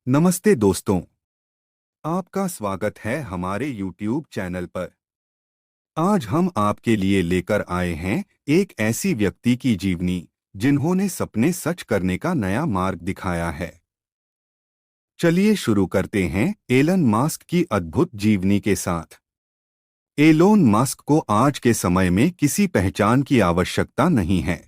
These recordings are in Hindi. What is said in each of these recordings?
नमस्ते दोस्तों, आपका स्वागत है हमारे YouTube चैनल पर। आज हम आपके लिए लेकर आए हैं एक ऐसी व्यक्ति की जीवनी जिन्होंने सपने सच करने का नया मार्ग दिखाया है। चलिए शुरू करते हैं एलन मस्क की अद्भुत जीवनी के साथ। एलोन मस्क को आज के समय में किसी पहचान की आवश्यकता नहीं है।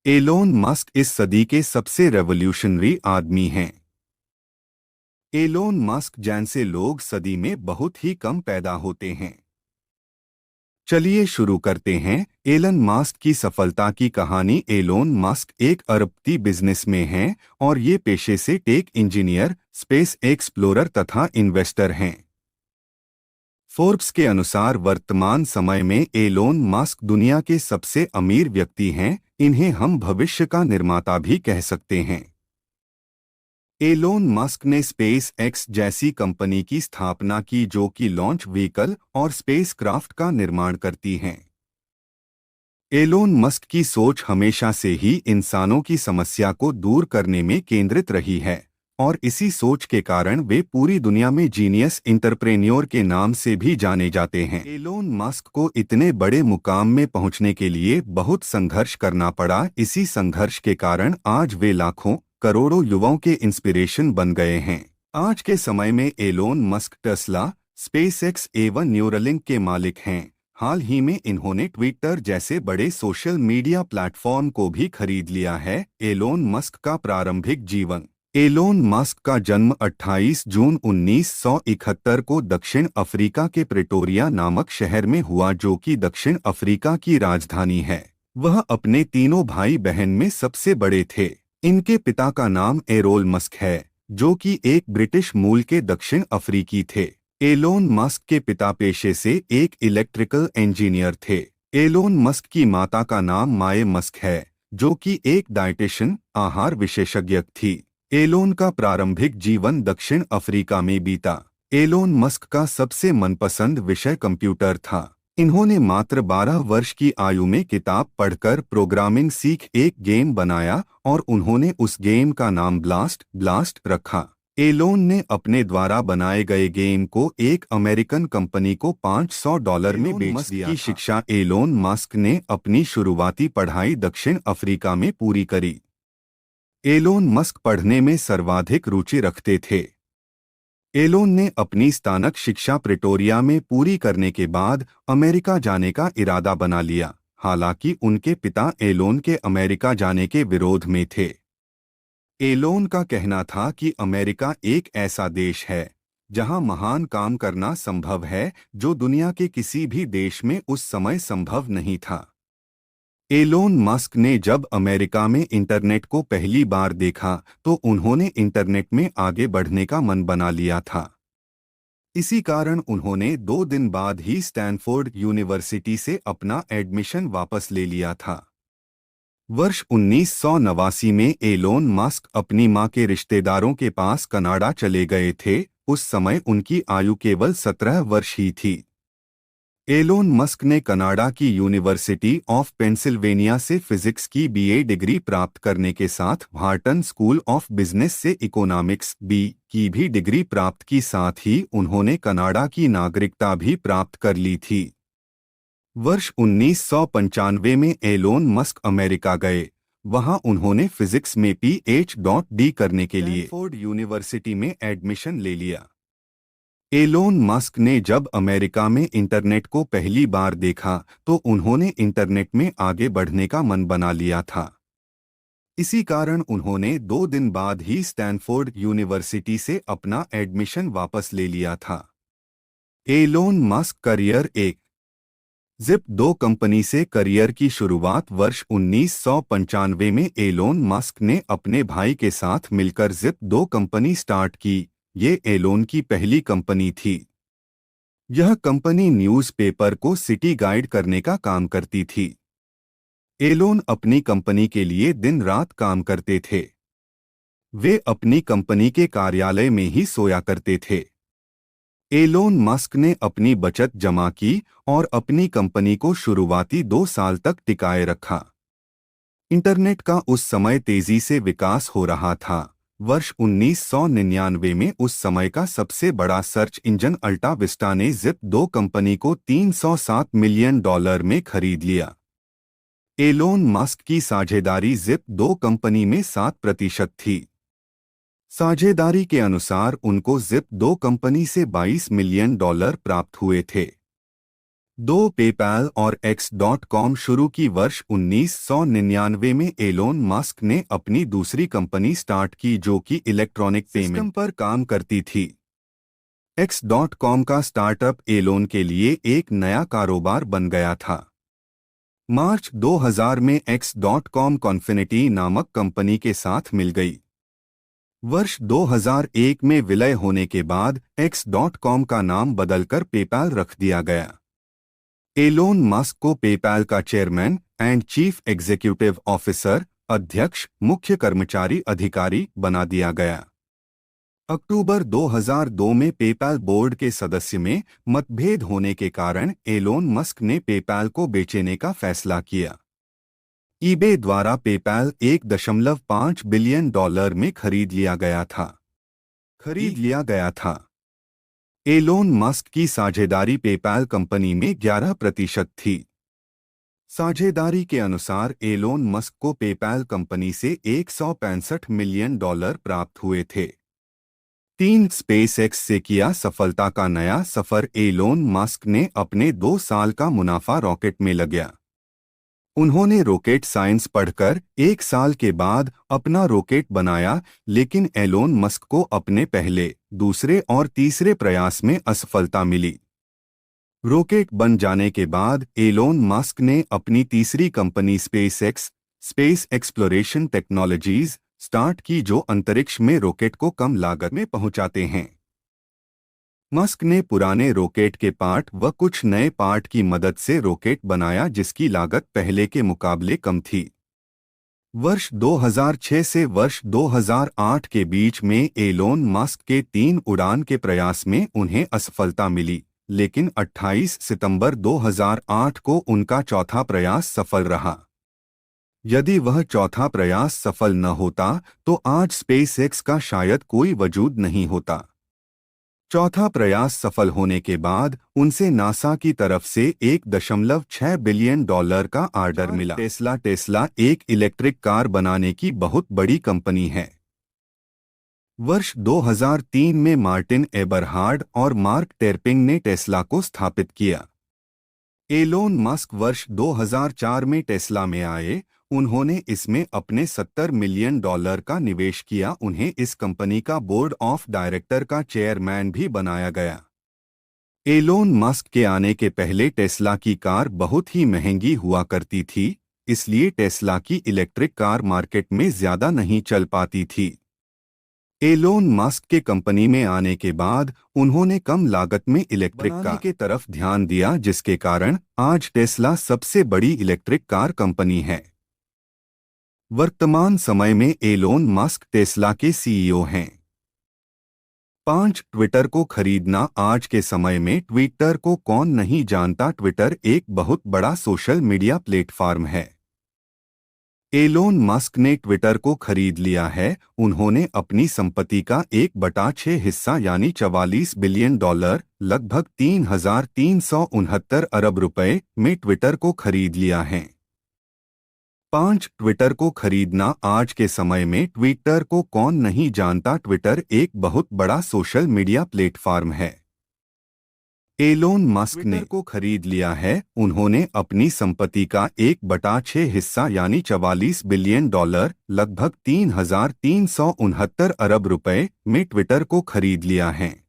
एलोन मस्क इस सदी के सबसे रेवोल्यूशनरी आदमी हैं। एलोन मस्क जैसे लोग सदी में बहुत ही कम पैदा होते हैं। चलिए शुरू करते हैं एलन मस्क की सफलता की कहानी। एलोन मस्क एक अरबपति बिजनेसमैन हैं और ये पेशे से टेक इंजीनियर, स्पेस एक्सप्लोरर तथा इन्वेस्टर हैं। फोर्ब्स के अनुसार वर्तमान समय में एलोन मस्क दुनिया के सबसे अमीर व्यक्ति हैं। इन्हें हम भविष्य का निर्माता भी कह सकते हैं। एलोन मस्क ने स्पेस एक्स जैसी कंपनी की स्थापना की जो कि लॉन्च व्हीकल और स्पेसक्राफ्ट का निर्माण करती हैं। एलोन मस्क की सोच हमेशा से ही इंसानों की समस्या को दूर करने में केंद्रित रही है और इसी सोच के कारण वे पूरी दुनिया में जीनियस इंटरप्रेन्योर के नाम से भी जाने जाते हैं। एलोन मस्क को इतने बड़े मुकाम में पहुंचने के लिए बहुत संघर्ष करना पड़ा। इसी संघर्ष के कारण आज वे लाखों करोड़ों युवाओं के इंस्पिरेशन बन गए हैं। आज के समय में एलोन मस्क टेस्ला, स्पेसएक्स एवं न्यूरलिंक के मालिक हैं। हाल ही में इन्होंने ट्विटर जैसे बड़े सोशल मीडिया प्लेटफॉर्म को भी खरीद लिया है। एलोन मस्क का प्रारंभिक जीवन। एलोन मस्क का जन्म 28 जून 1971 को दक्षिण अफ्रीका के प्रेटोरिया नामक शहर में हुआ जो कि दक्षिण अफ्रीका की राजधानी है। वह अपने तीनों भाई बहन में सबसे बड़े थे। इनके पिता का नाम एरोल मस्क है जो कि एक ब्रिटिश मूल के दक्षिण अफ्रीकी थे। एलोन मस्क के पिता पेशे से एक इलेक्ट्रिकल इंजीनियर थे। एलोन मस्क की माता का नाम माए मस्क है जो कि एक डाइटिशियन, आहार विशेषज्ञ थी। एलोन का प्रारंभिक जीवन दक्षिण अफ्रीका में बीता। एलोन मस्क का सबसे मनपसंद विषय कंप्यूटर था। इन्होंने मात्र 12 वर्ष की आयु में किताब पढ़कर प्रोग्रामिंग सीख एक गेम बनाया और उन्होंने उस गेम का नाम ब्लास्ट रखा। एलोन ने अपने द्वारा बनाए गए गेम को एक अमेरिकन कंपनी को $500 में बेच दिया था। शिक्षा। एलोन मस्क ने अपनी शुरुआती पढ़ाई दक्षिण अफ्रीका में पूरी करी। एलोन मस्क पढ़ने में सर्वाधिक रुचि रखते थे। एलोन ने अपनी स्नातक शिक्षा प्रेटोरिया में पूरी करने के बाद अमेरिका जाने का इरादा बना लिया। हालांकि उनके पिता एलोन के अमेरिका जाने के विरोध में थे। एलोन का कहना था कि अमेरिका एक ऐसा देश है जहां महान काम करना संभव है जो दुनिया के किसी भी देश में उस समय संभव नहीं था। एलोन मस्क ने जब अमेरिका में इंटरनेट को पहली बार देखा तो उन्होंने इंटरनेट में आगे बढ़ने का मन बना लिया था। इसी कारण उन्होंने 2 दिन बाद ही स्टैनफोर्ड यूनिवर्सिटी से अपना एडमिशन वापस ले लिया था। वर्ष 1989 में एलोन मस्क अपनी मां के रिश्तेदारों के पास कनाडा चले गए थे। उस समय उनकी आयु केवल 17 वर्ष ही थी। एलोन मस्क ने कनाडा की यूनिवर्सिटी ऑफ पेंसिल्वेनिया से फिजिक्स की बीए डिग्री प्राप्त करने के साथ व्हार्टन स्कूल ऑफ बिजनेस से इकोनॉमिक्स बी की भी डिग्री प्राप्त की। साथ ही उन्होंने कनाडा की नागरिकता भी प्राप्त कर ली थी। वर्ष 1995 में एलोन मस्क अमेरिका गए। वहां उन्होंने फिजिक्स में PhD करने के लिए स्टैनफोर्ड यूनिवर्सिटी में एडमिशन ले लिया। एलोन मस्क ने जब अमेरिका में इंटरनेट को पहली बार देखा तो उन्होंने इंटरनेट में आगे बढ़ने का मन बना लिया था। इसी कारण उन्होंने 2 दिन बाद ही स्टैनफोर्ड यूनिवर्सिटी से अपना एडमिशन वापस ले लिया था। Elon Musk career. एक जिप 2 कंपनी से करियर की शुरुआत। वर्ष 1995 में एलोन मस्क ने अपने भाई के साथ मिलकर जिप 2 कंपनी स्टार्ट की। ये एलोन की पहली कंपनी थी। यह कंपनी न्यूज़पेपर को सिटी गाइड करने का काम करती थी। एलोन अपनी कंपनी के लिए दिन रात काम करते थे। वे अपनी कंपनी के कार्यालय में ही सोया करते थे। एलोन मस्क ने अपनी बचत जमा की और अपनी कंपनी को शुरुआती 2 साल तक टिकाए रखा। इंटरनेट का उस समय तेजी से विकास हो रहा था। वर्ष 1999 में उस समय का सबसे बड़ा सर्च इंजन अल्टा विस्टा ने जिप-2 कंपनी को $307 मिलियन में खरीद लिया। एलोन मस्क की साझेदारी जिप-2 कंपनी में 7% थी। साझेदारी के अनुसार उनको जिप-2 कंपनी से $22 मिलियन प्राप्त हुए थे। पेपैल और X.com शुरू की वर्ष 1999 में एलोन मस्क ने अपनी दूसरी कंपनी स्टार्ट की जो कि इलेक्ट्रॉनिक पेमेंट पर काम करती थी। X.com का स्टार्टअप एलोन के लिए एक नया कारोबार बन गया था। मार्च 2000 में X.com कॉन्फिनिटी नामक कंपनी के साथ मिल गई। वर्ष 2001 में विलय होने के बाद X.com का नाम बदलकर पेपैल रख दिया गया। एलोन मस्क को पेपैल का chairman and chief executive officer, अध्यक्ष, मुख्य कर्मचारी अधिकारी बना दिया गया। अक्टूबर 2002 में पेपैल बोर्ड के सदस्य में मतभेद होने के कारण एलोन मस्क ने पेपैल को बेचने का फैसला किया। ईबे द्वारा पेपैल $1.5 बिलियन में खरीद लिया गया था। एलोन मस्क की साझेदारी पेपैल कंपनी में 11% थी। साझेदारी के अनुसार एलोन मस्क को पेपैल कंपनी से $165 मिलियन प्राप्त हुए थे। 3 स्पेसएक्स से किया सफलता का नया सफर। एलोन मस्क ने अपने 2 साल का मुनाफा रॉकेट में लगाया। उन्होंने रॉकेट साइंस पढ़कर 1 साल के बाद अपना रॉकेट बनाया, लेकिन एलोन मस्क को अपने पहले, दूसरे और तीसरे प्रयास में असफलता मिली। रॉकेट बन जाने के बाद एलोन मस्क ने अपनी तीसरी company space exploration technologies start की जो अंतरिक्ष में रॉकेट को कम लागत में पहुंचाते हैं। मस्क ने पुराने रॉकेट के पार्ट व कुछ नए पार्ट की मदद से रॉकेट बनाया जिसकी लागत पहले के मुकाबले कम थी। वर्ष 2006 से वर्ष 2008 के बीच में एलोन मस्क के 3 उड़ान के प्रयास में उन्हें असफलता मिली, लेकिन 28 सितंबर 2008 को उनका चौथा प्रयास सफल रहा। यदि वह चौथा प्रयास सफल न होता तो आज स्पेसएक्स का शायद कोई वजूद नहीं होता। चौथा प्रयास सफल होने के बाद उनसे नासा की तरफ से $1.6 बिलियन का ऑर्डर मिला। टेस्ला एक इलेक्ट्रिक कार बनाने की बहुत बड़ी कंपनी है। वर्ष 2003 में मार्टिन एबरहार्ड और मार्क टेरपिंग ने टेस्ला को स्थापित किया। एलोन मस्क वर्ष 2004 में टेस्ला में आए। उन्होंने इसमें अपने $70 मिलियन का निवेश किया। उन्हें इस कंपनी का बोर्ड ऑफ डायरेक्टर का चेयरमैन भी बनाया गया। एलोन मस्क के आने के पहले टेस्ला की कार बहुत ही महंगी हुआ करती थी, इसलिए टेस्ला की इलेक्ट्रिक कार मार्केट में ज्यादा नहीं चल पाती थी। एलोन मस्क के कंपनी में आने के बाद उन्होंने कम लागत में इलेक्ट्रिक कार के तरफ ध्यान दिया, जिसके कारण आज टेस्ला सबसे बड़ी इलेक्ट्रिक कार कंपनी है। वर्तमान समय में एलोन मस्क टेस्ला के सीईओ हैं। 5 ट्विटर को खरीदना। आज के समय में ट्विटर को कौन नहीं जानता। ट्विटर एक बहुत बड़ा सोशल मीडिया प्लेटफॉर्म है। एलोन मस्क ने ट्विटर को खरीद लिया है। उन्होंने अपनी संपत्ति का 1/6 हिस्सा यानी $44 बिलियन लगभग 3,369 अरब रुपए में ट्विटर को खरीद लिया है। 5 ट्विटर को खरीदना। आज के समय में ट्विटर को कौन नहीं जानता। ट्विटर एक बहुत बड़ा सोशल मीडिया प्लेटफॉर्म है। एलोन मस्क ने को खरीद लिया है। उन्होंने अपनी संपत्ति का 1/6 हिस्सा यानी $44 बिलियन लगभग 3,369 अरब रुपए में ट्विटर को खरीद लिया है।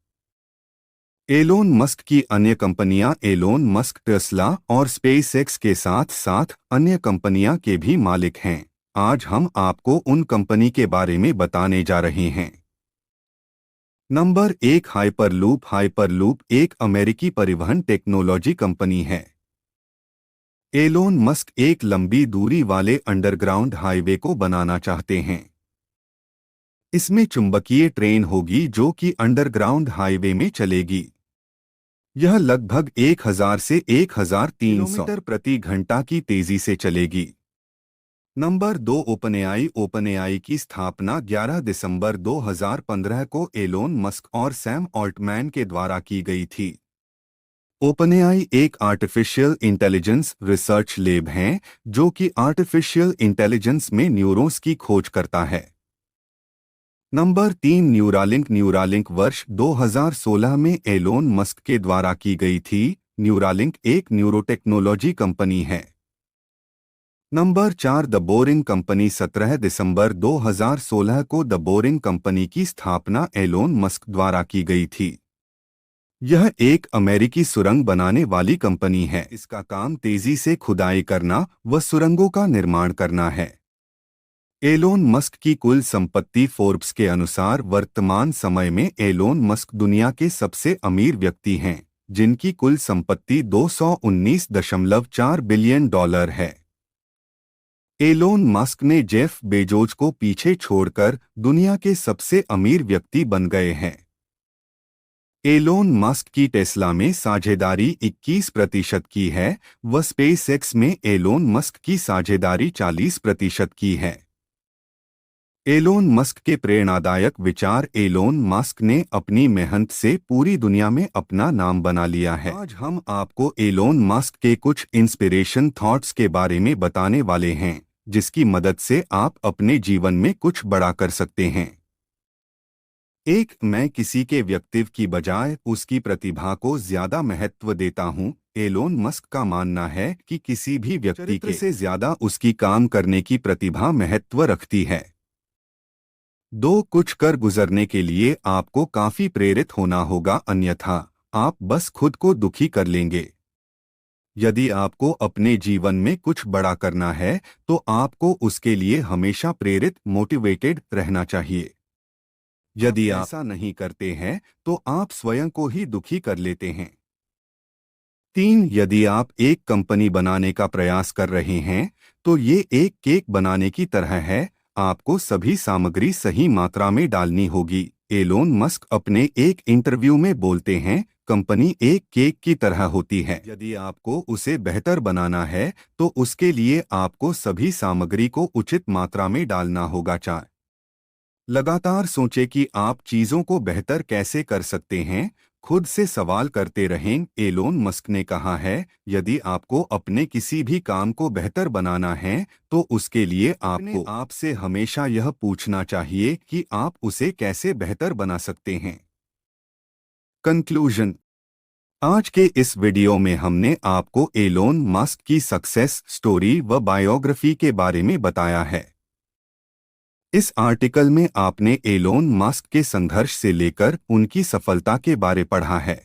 एलोन मस्क की अन्य कंपनियां। एलोन मस्क टेस्ला और स्पेसएक्स के साथ साथ अन्य कंपनियां के भी मालिक हैं। आज हम आपको उन कंपनी के बारे में बताने जा रहे हैं। Number 1 hyperloop. हाइपरलूप एक अमेरिकी परिवहन टेक्नोलॉजी कंपनी है। एलोन मस्क एक लंबी दूरी वाले अंडरग्राउंड हाईवे को बनाना चाहते हैं। इसमें चुंबकीय ट्रेन होगी जो कि अंडरग्राउंड हाईवे में चलेगी। यह लगभग 1000 से 1300 किलोमीटर प्रति घंटा की तेजी से चलेगी। Number 2 OpenAI. ओपनएआई की स्थापना 11 दिसंबर 2015 को एलोन मस्क और सैम ऑल्टमैन के द्वारा की गई थी। ओपनएआई एक आर्टिफिशियल इंटेलिजेंस रिसर्च लैब है जो कि आर्टिफिशियल इंटेलिजेंस में न्यूरॉन्स की खोज करता है। Number 3 Neuralink. न्यूरालिंक वर्ष 2016 में एलोन मस्क के द्वारा की गई थी। न्यूरालिंक एक न्यूरोटेक्नोलॉजी कंपनी है। Number 4 the boring company. 17 दिसंबर 2016 को द बोरिंग कंपनी की स्थापना एलोन मस्क द्वारा की गई थी। यह एक अमेरिकी सुरंग बनाने वाली कंपनी है। इसका काम तेजी से खुदाई करना व सुरंगों का निर्माण करना है। एलोन मस्क की कुल संपत्ति। फोर्ब्स के अनुसार वर्तमान समय में एलोन मस्क दुनिया के सबसे अमीर व्यक्ति हैं, जिनकी कुल संपत्ति $219.4 बिलियन है। एलोन मस्क ने जेफ बेजोस को पीछे छोड़कर दुनिया के सबसे अमीर व्यक्ति बन गए हैं। एलोन मस्क की टेस्ला में साझेदारी 21% की है व स्पेसएक्स में एलोन मस्क की साझेदारी 40% की है। एलोन मस्क के प्रेरणादायक विचार। एलोन मस्क ने अपनी मेहनत से पूरी दुनिया में अपना नाम बना लिया है। आज हम आपको एलोन मस्क के कुछ इंस्पिरेशन थॉट्स के बारे में बताने वाले हैं, जिसकी मदद से आप अपने जीवन में कुछ बड़ा कर सकते हैं। 1 मैं किसी के व्यक्तित्व की बजाय उसकी प्रतिभा को ज्यादा महत्व देता हूं। एलोन मस्क का मानना है कि किसी भी व्यक्ति के से ज्यादा उसकी काम करने की प्रतिभा महत्व रखती है। 2 कुछ कर गुजरने के लिए आपको काफी प्रेरित होना होगा, अन्यथा आप बस खुद को दुखी कर लेंगे। यदि आपको अपने जीवन में कुछ बड़ा करना है तो आपको उसके लिए हमेशा प्रेरित मोटिवेटेड रहना चाहिए। यदि आप ऐसा नहीं करते हैं तो आप स्वयं को ही दुखी कर लेते हैं। 3 यदि आप एक कंपनी बनाने का प्रयास कर रहे हैं तो ये एक केक बनाने की तरह है। आपको सभी सामग्री सही मात्रा में डालनी होगी। एलोन मस्क अपने एक इंटरव्यू में बोलते हैं, कंपनी एक केक की तरह होती है। यदि आपको उसे बेहतर बनाना है तो उसके लिए आपको सभी सामग्री को उचित मात्रा में डालना होगा। 4 लगातार सोचें कि आप चीजों को बेहतर कैसे कर सकते हैं। खुद से सवाल करते रहें। एलोन मस्क ने कहा है, यदि आपको अपने किसी भी काम को बेहतर बनाना है तो उसके लिए आपको आपसे हमेशा यह पूछना चाहिए कि आप उसे कैसे बेहतर बना सकते हैं। कंक्लूजन। आज के इस वीडियो में हमने आपको एलोन मस्क की सक्सेस स्टोरी व बायोग्राफी के बारे में बताया है। इस आर्टिकल में आपने एलोन मस्क के संघर्ष से लेकर उनकी सफलता के बारे पढ़ा है।